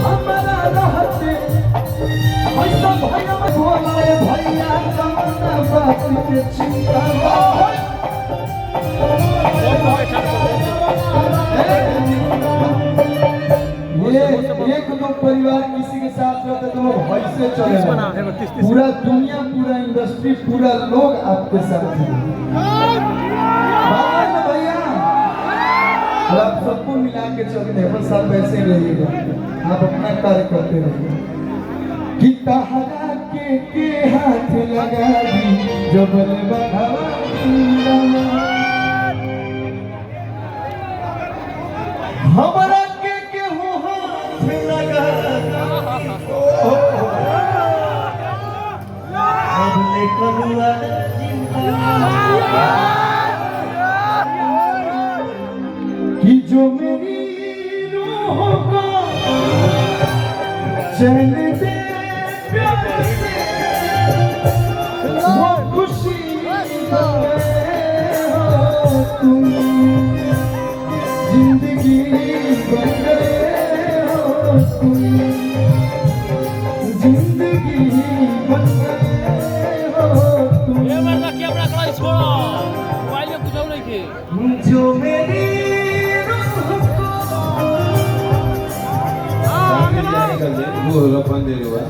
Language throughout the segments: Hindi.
हमारा रहते ऐसा भैया भोलाए भैया जमाना बात के चिंता ये एक दो परिवार किसी के साथ रहते तो वो भय से चले, पूरा दुनिया पूरा इंडस्ट्री पूरा लोग आपके साथ हैं भैया। आप सबको मिला के चलते हैं, बस आप ऐसे रहिएगा, आप अपना कार्य करते रहिए। कि तहरा के हाथ लगा दी जबल बढ़ावा हमारा कि जो मेरी रूह को चैन दे प्यार से वो खुशी हो तुम जिंदगी बन गए हो तुम जिंदगी बन गए हो तुम जो मेरी वो रपन दे हुआ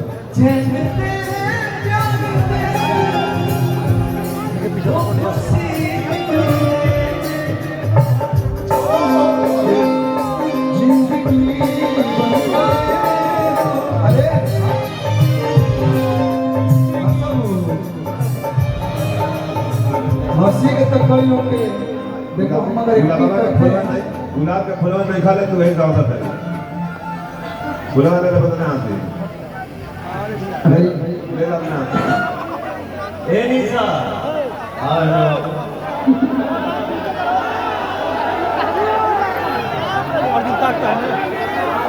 हंसी के तो कई लोग देखो मगर गुलाब का फुलवा नहीं खा ले तो वही गाँव है फुलवा ले बदना आते ले अपना ए निशा और दिन तक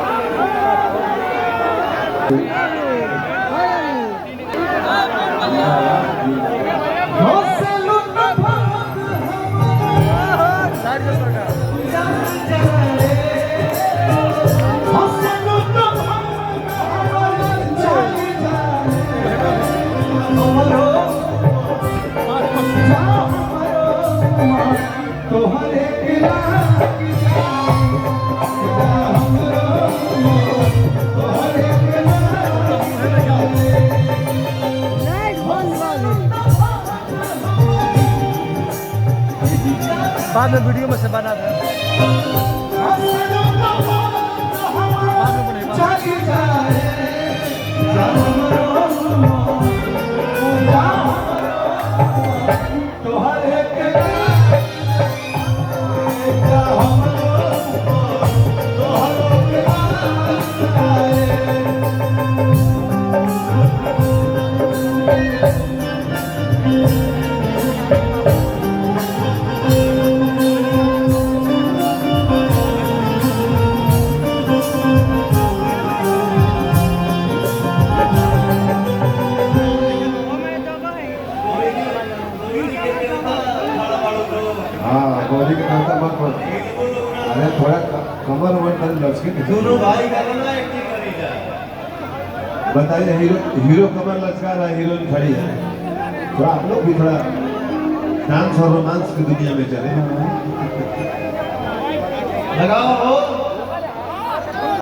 बाद में वीडियो में से बना था बॉडी का नाता मत मत अरे थोड़ा कमर वन कर लचके दोनों भाई का ना एक्टिंग करी जा बताइए हीरो कमर लचका रहा है हीरोइन खड़ी है थोड़ा आप लोग भी थोड़ा डांस और रोमांस की दुनिया में चले लगाओ